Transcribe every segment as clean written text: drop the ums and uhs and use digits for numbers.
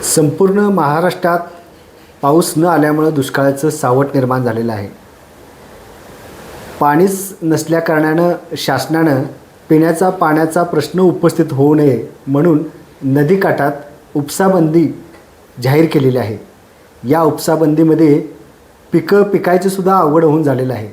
संपूर्ण महाराष्ट्रात पाऊस न आल्यामुळे दुष्काळाचं सावट निर्माण झालेलं आहे. पाणीच नसल्याकारणानं शासनानं पिण्याचा पाण्याचा प्रश्न उपस्थित होऊ नये म्हणून नदीकाठात उपसाबंदी जाहीर केलेली आहे. या उपसाबंदीमध्ये पिकायचं सुद्धा अवघड होऊन झालेलं आहे.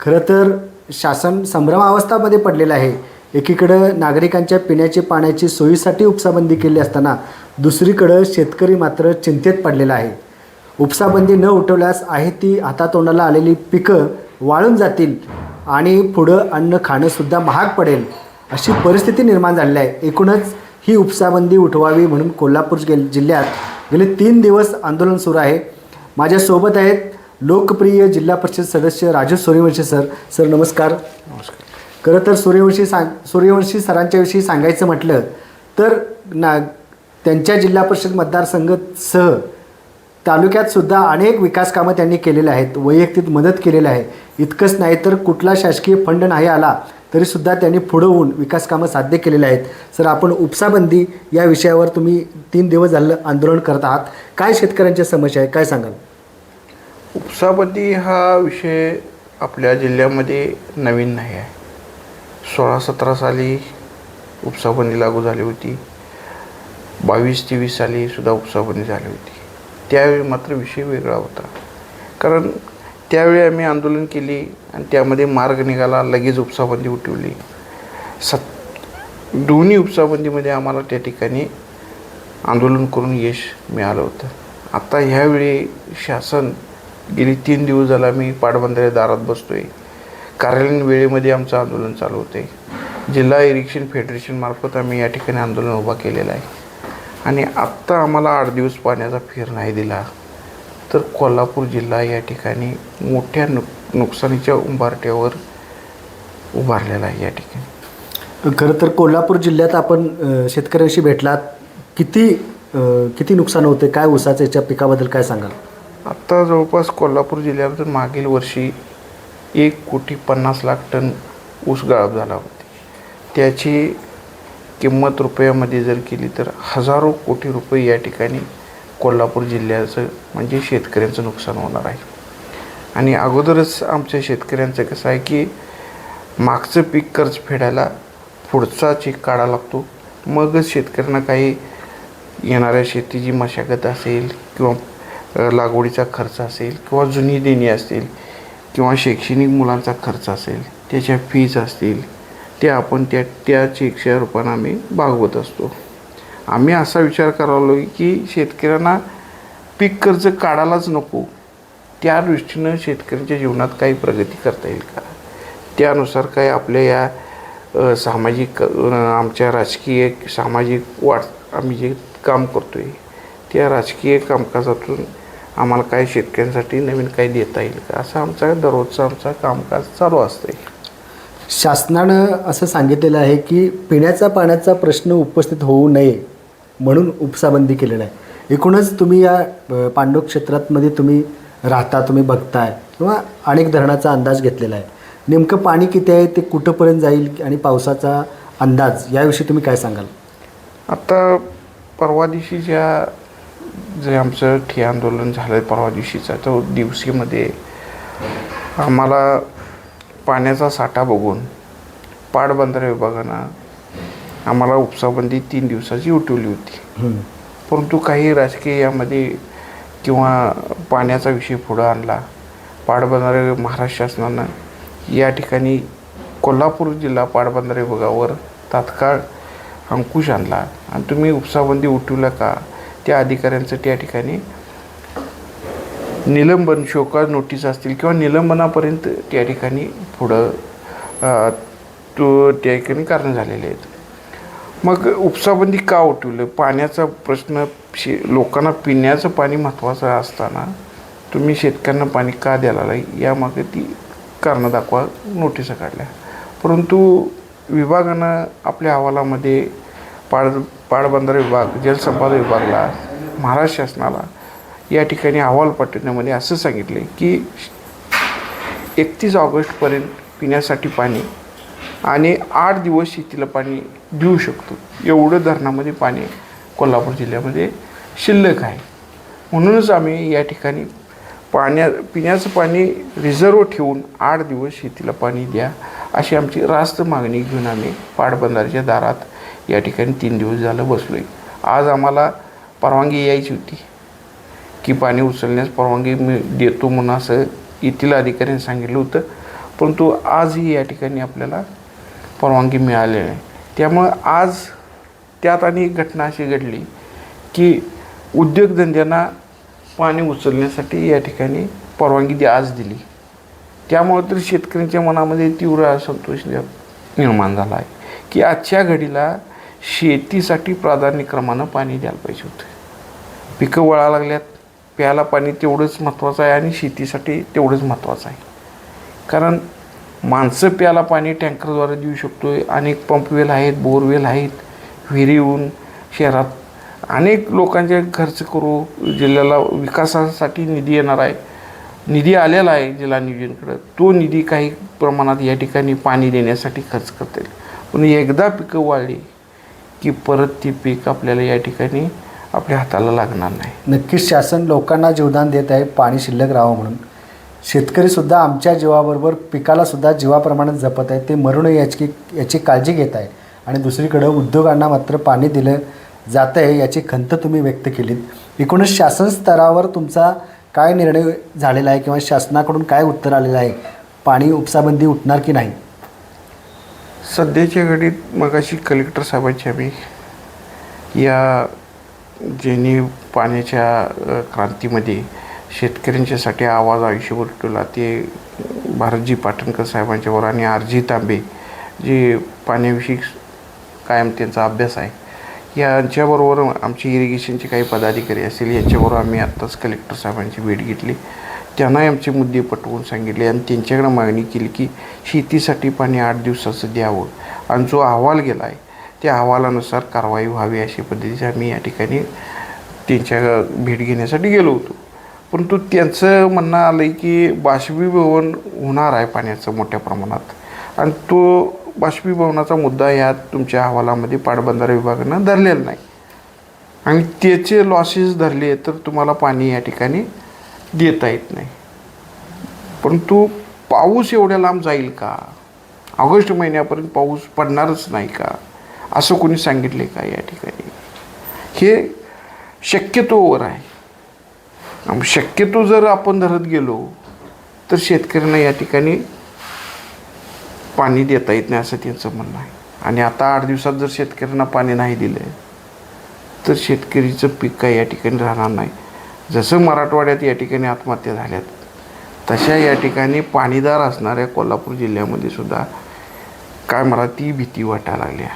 खरं तर शासन संभ्रमावस्थामध्ये पडलेलं आहे. एकीकडं नागरिकांच्या पिण्याच्या पाण्याची सोयीसाठी उपसाबंदी केली असताना दुसरीकडं शेतकरी मात्र चिंतेत पडलेला आहे. उपसाबंदी न उठवल्यास आहे ती हातातोंडाला आलेली पिकं वाळून जातील आणि पुढं अन्न खाणंसुद्धा महाग पडेल अशी परिस्थिती निर्माण झालेली आहे. एकूणच ही उपसाबंदी उठवावी म्हणून कोल्हापूर जिल्ह्यात गेले 3 दिवस आंदोलन सुरू आहे. माझ्यासोबत आहेत लोकप्रिय जिल्हा परिषद सदस्य राजू सूर्यवंशी सर. सर नमस्कार. नमस्कार. खरं तर सूर्यवंशी सरांच्याविषयी सांगायचं म्हटलं तर त्यांच्या जिल्हा परिषद मतदारसंघासह तालुक्यातसुद्धा अनेक विकास कामं त्यांनी केलेले आहेत. वैयक्तिक मदत केलेली आहे. इतकंच नाही तर कुठला शासकीय फंड नाही आला तरीसुद्धा त्यांनी पुढं होऊन विकास कामं साध्य केलेले आहेत. सर आपण उपसाबंदी या विषयावर तुम्ही 3 दिवस झालं आंदोलन करत आहात. काय शेतकऱ्यांच्या समस्या आहे काय सांगाल? उपसाबंदी हा विषय आपल्या जिल्ह्यामध्ये नवीन नाही आहे. 16-17 साली उपसाबंदी लागू झाली होती. 22-23 साली सुद्धा उपसाबंदी झाली होती. त्यावेळी मात्र विषय वेगळा होता. कारण त्यावेळी आम्ही आंदोलन केली आणि त्यामध्ये मार्ग निघाला. लगेच उपसाबंदी उठवली. दोन्ही उपसाबंदीमध्ये आम्हाला त्या ठिकाणी आंदोलन करून यश मिळालं होतं. आता ह्यावेळी शासन गेली 3 दिवस झाला आम्ही पाटबंधारे दारात बसतो आहे. कार्यालयीन वेळेमध्ये आमचं आंदोलन चालू होतं आहे. जिल्हा इरिगेशन फेडरेशनमार्फत आम्ही या ठिकाणी आंदोलन उभा केलेलं आहे. आणि आत्ता आम्हाला 8 दिवस पाण्याचा फेर नाही दिला तर कोल्हापूर जिल्हा या ठिकाणी मोठ्या नुकसानीच्या उंबरठ्यावर उभारलेला आहे. या ठिकाणी खरं तर कोल्हापूर जिल्ह्यात आपण शेतकऱ्यांशी भेटलात. किती नुकसान होते काय ऊसाचं याच्या पिकाबद्दल काय सांगाल? आत्ता जवळपास कोल्हापूर जिल्ह्यात मागील वर्षी 1,50,00,000 टन ऊस गाळप झाला होता. त्याची किंमत रुपयामध्ये जर केली तर हजारो कोटी रुपये या ठिकाणी कोल्हापूर जिल्ह्याचं म्हणजे शेतकऱ्यांचं नुकसान होणार आहे. आणि अगोदरच आमच्या शेतकऱ्यांचं कसं आहे की मागचं पीक कर्ज फेडायला पुढचा चेक काढावा लागतो. मगच शेतकऱ्यांना काही येणाऱ्या शेतीची मशागत असेल किंवा लागवडीचा खर्च असेल किंवा जुनी देणी असतील किंवा शैक्षणिक मुलांचा खर्च असेल त्याच्या फीज असतील ते आपण त्या चेकच्या रूपानं आम्ही भागवत असतो. आम्ही असा विचार करालो की शेतकऱ्यांना पीक कर्ज काढायलाच नको. त्या दृष्टीनं शेतकऱ्यांच्या जीवनात काही प्रगती करता येईल का त्यानुसार काय आपल्या या सामाजिक आमच्या राजकीय सामाजिक आम्ही जे काम करतो आहे त्या राजकीय कामकाजातून आम्हाला काय शेतकऱ्यांसाठी नवीन काही देता येईल का असं आमचा कामकाज चालू असतं आहे. शासनानं असं सांगितलेलं आहे की पिण्याचा पाण्याचा प्रश्न उपस्थित होऊ नये म्हणून उपसाबंदी केलेलं आहे. एकूणच तुम्ही या पांडव क्षेत्रामध्ये तुम्ही राहता, तुम्ही बघताय किंवा अनेक धरणाचा अंदाज घेतलेला आहे. नेमकं पाणी किती आहे ते कुठंपर्यंत जाईल आणि पावसाचा अंदाज याविषयी तुम्ही काय सांगाल? आत्ता परवा दिवशी जे आमचं ठिय्या आंदोलन झालं परवा दिवशीचा तो दिवशीमध्ये आम्हाला पाण्याचा साठा बघून पाटबंधारे विभागानं आम्हाला उपसाबंदी 3 दिवसाची उठवली होती. परंतु काही राजकीय यामध्ये किंवा पाण्याचा विषय पुढं आणला. पाटबंधारे महाराष्ट्र शासनानं या ठिकाणी कोल्हापूर जिल्हा पाटबंधारे विभागावर तात्काळ अंकुश आणला आणि तुम्ही उपसाबंदी उठवलं का त्या अधिकाऱ्यांचं त्या ठिकाणी निलंबन शोकाज नोटीस असतील किंवा निलंबनापर्यंत त्या ठिकाणी पुढं त्या ठिकाणी कारण झालेले आहेत. मग उपसाबंदी का उठवलं? पाण्याचा प्रश्न लोकांना पिण्याचं पाणी महत्त्वाचं असताना तुम्ही शेतकऱ्यांना पाणी का द्यायला नाही यामागे ती कारणं दाखवा नोटिसा काढल्या. परंतु विभागानं आपल्या अहवालामध्ये पाटबंधारे विभाग जलसंपदा विभागाला महाराष्ट्र शासनाला या ठिकाणी अहवाल पाठवण्यामध्ये असं सांगितले की 31 ऑगस्टपर्यंत पिण्यासाठी पाणी आणि 8 दिवस शेतीला पाणी देऊ शकतो एवढं धरणामध्ये पाणी कोल्हापूर जिल्ह्यामध्ये शिल्लक आहे. म्हणूनच आम्ही या ठिकाणी पिण्याचं पाणी रिझर्व ठेवून 8 दिवस शेतीला पाणी द्या अशी आमची रास्त मागणी घेऊन आम्ही पाटबंधाऱ्याच्या दारात या ठिकाणी 3 दिवस झालं बसलो आहे. आज आम्हाला परवानगी यायची होती की पाणी उचलण्यास परवानगी मी देतो म्हणून असं येथील अधिकाऱ्यांनी सांगितलं होतं, परंतु आजही या ठिकाणी आपल्याला परवानगी मिळाली नाही. त्यामुळं आज त्यात आणि एक घटना अशी घडली की उद्योगधंद्यांना पाणी उचलण्यासाठी या ठिकाणी परवानगी आज दिली. त्यामुळे तर शेतकऱ्यांच्या मनामध्ये तीव्र असंतोष निर्माण झाला आहे की आजच्या घडीला शेतीसाठी प्राधान्यक्रमानं पाणी द्यायला पाहिजे होतं. पिकं वळा लागल्यात, प्यायला पाणी तेवढंच महत्त्वाचं आहे आणि शेतीसाठी तेवढंच महत्त्वाचं आहे. कारण माणसं प्यायला पाणी टँकरद्वारे देऊ शकतो आहे. अनेक पंपवेल आहेत, बोरवेल आहेत, विहिरीहून शहरात अनेक लोकांचे खर्च करू. जिल्ह्याला विकासासाठी निधी येणार आहे, निधी आलेला आहे जिल्हा नियोजनकडं. तो निधी काही प्रमाणात या ठिकाणी पाणी देण्यासाठी खर्च करता येईल. पण एकदा पिकं वाढली की परत ती पीक आपल्याला या ठिकाणी आपल्या हाताला लागणार नाही. नक्कीच शासन लोकांना जीवदान देत आहे पाणी शिल्लक राहावं म्हणून. शेतकरीसुद्धा आमच्या जीवाबरोबर पिकालासुद्धा जीवाप्रमाणे जपत आहे, ते मरू नये याची काळजी घेत आहे. आणि दुसरीकडं उद्योगांना मात्र पाणी दिलं जातं आहे याची खंत तुम्ही व्यक्त केलीत. एकूणच शासन स्तरावर तुमचा काय निर्णय झालेला आहे किंवा शासनाकडून काय उत्तर आलेलं आहे? पाणी उपसाबंदी उठणार की नाही? सध्याच्या घडीत मगाशी कलेक्टर साहेबांची आम्ही या ज्यांनी पाण्याच्या क्रांतीमध्ये शेतकऱ्यांच्यासाठी आवाज आयुष्यभर ठेवला ते भारतजी पाटणकर साहेबांच्यावर आणि आरजी तांबे जे पाण्याविषयी कायम त्यांचा अभ्यास आहे, यांच्याबरोबर आमची इरिगेशनचे काही पदाधिकारी असतील यांच्याबरोबर आम्ही आत्ताच कलेक्टर साहेबांची भेट घेतली. त्यांनाही आमचे मुद्दे पटवून सांगितले आणि त्यांच्याकडे मागणी केली की शेतीसाठी पाणी 8 दिवसाचं द्यावं आणि जो अहवाल गेला आहे त्या अहवालानुसार कारवाई व्हावी अशा पद्धतीचे आम्ही या ठिकाणी त्यांच्या भेट घेण्यासाठी गेलो होतो. परंतु त्यांचं म्हणणं आलं आहे की बाष्पीभवन होणार आहे पाण्याचं मोठ्या प्रमाणात आणि तो बाष्पीभवनाचा मुद्दा ह्या तुमच्या अहवालामध्ये पाटबंधारे विभागानं धरलेला नाही आणि त्याचे लॉसेस धरले तर तुम्हाला पाणी या ठिकाणी देता येत नाही. परंतु पाऊस एवढ्या लांब जाईल का? ऑगस्ट महिन्यापर्यंत पाऊस पडणारच नाही का असं कोणी सांगितले का या ठिकाणी? हे शक्यतोवर आहे. शक्यतो जर आपण धरत गेलो तर शेतकऱ्यांना या ठिकाणी पाणी देता येत नाही असं त्यांचं म्हणणं आहे. आणि आता 8 दिवसात जर शेतकऱ्यांना पाणी नाही दिलं तर शेतकरीचं पीक काय या ठिकाणी राहणार नाही. जसं मराठवाड्यात या ठिकाणी आत्महत्या झाल्यात तशा या ठिकाणी पाणीदार असणाऱ्या कोल्हापूर जिल्ह्यामध्ये सुद्धा काय मला ती भीती वाटायला लागल्या.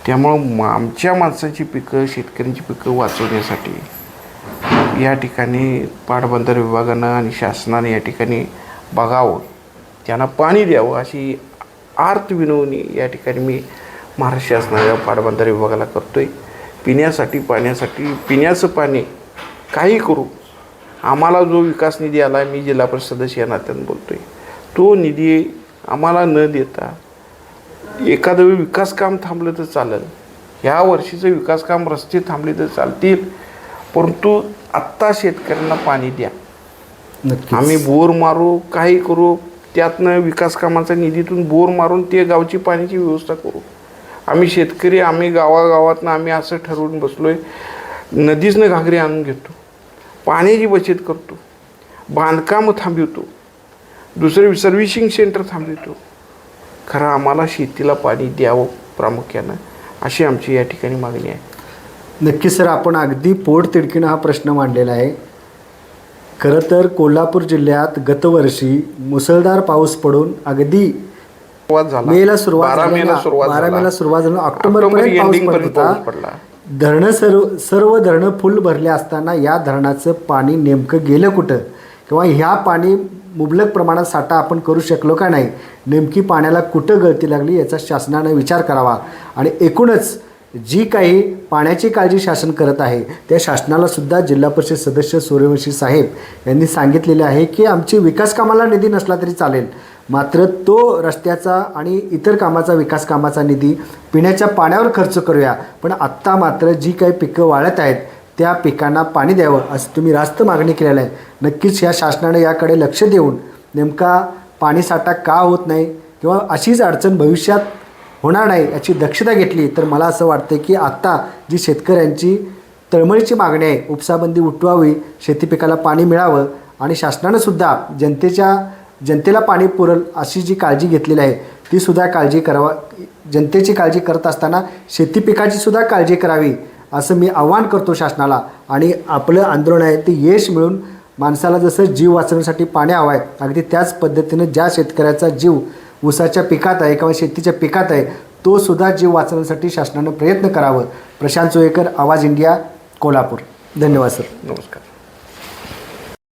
त्यामुळं आमच्या माणसांची पिकं, शेतकऱ्यांची पिकं वाचवण्यासाठी या ठिकाणी पाटबंधारे विभागानं आणि शासनाने या ठिकाणी बघावं, त्यांना पाणी द्यावं अशी आर्त विनवणी या ठिकाणी मी महाराष्ट्र शासनाच्या पाटबंधारे विभागाला करतो आहे. पिण्यासाठी पिण्याचं पाणी काही करू, आम्हाला जो विकास निधी आला आहे, मी जिल्हा परिषद सदस्य या नात्यानं बोलतो आहे, तो निधी आम्हाला न देता एखादं विकास काम थांबलं तर चालेल, ह्या वर्षीचं विकास काम रस्ते थांबले तर चालतील, परंतु आत्ता शेतकऱ्यांना पाणी द्या. आम्ही बोर मारू, काही करू, त्यातनं विकास कामाचा निधीतून बोर मारून ते गावची पाण्याची व्यवस्था करू. आम्ही शेतकरी, आम्ही गावागावातनं आम्ही असं ठरवून बसलो आहे, नदीसनं घागरी आणून घेतो, पाण्याची बचत करतो, बांधकामं थांबवतो, दुसरं सर्व्हिसिंग सेंटर थांबवतो. खरं आम्हाला शेतीला पाणी द्यावं प्रामुख्यानं अशी आमची या ठिकाणी मागणी आहे. नक्की सर, आपण अगदी पोटतिडकीनं हा प्रश्न मांडलेला आहे. खरं तर कोल्हापूर जिल्ह्यात गतवर्षी मुसळधार पाऊस पडून अगदी मेला सुरुवात 12 मेला सुरुवात झाली, ऑक्टोबरपर्यंत पाऊस पडला. धरणं सर्व धरणं फुल भरले असताना या धरणाचं पाणी नेमकं गेलं कुठं किंवा ह्या पाणी मुबलक प्रमाणात साठा आपण करू शकलो का नाही, नेमकी पाण्याला कुठं गळती लागली याचा शासनाने विचार करावा. आणि एकूणच जी काही पाण्याची काळजी शासन करत आहे त्या शासनाला सुद्धा जिल्हा परिषद सदस्य सूर्यवंशी साहेब यांनी सांगितलेले आहे की आमची विकास कामाला निधी नसला तरी चालेल, मात्र तो रस्त्याचा आणि इतर कामाचा विकास कामाचा निधी पिण्याच्या पाण्यावर खर्च करूया, पण आत्ता मात्र जी काही पिकं वाळत आहेत त्या पिकांना पाणी द्यावं असं तुम्ही रास्त मागणी केलेलं आहे. नक्कीच या शासनाने याकडे लक्ष देऊन नेमका पाणीसाठा का होत नाही किंवा अशीच अडचण भविष्यात होणार नाही याची दक्षता घेतली तर मला असं वाटतं की आत्ता जी शेतकऱ्यांची तळमळीची मागणी आहे, उपसाबंदी उठवावी, शेती पिकाला पाणी मिळावं आणि शासनानंसुद्धा जनतेला पाणी पुरेल अशी जी काळजी घेतलेली आहे तीसुद्धा काळजी करावा. जनतेची काळजी करत असताना शेती पिकाचीसुद्धा काळजी करावी असं मी आवाहन करतो शासनाला. आणि आपलं आंदोलन आहे ते यश मिळून माणसाला जसं जीव वाचवण्यासाठी पाणी हवं आहे अगदी त्याच पद्धतीनं ज्या शेतकऱ्याचा जीव ऊसाच्या पिकात आहे किंवा शेतीच्या पिकात आहे तो सुद्धा जीव वाचवण्यासाठी शासनानं प्रयत्न करावं. प्रशांत चोयेकर, आवाज इंडिया, कोल्हापूर. धन्यवाद सर. नमस्कार.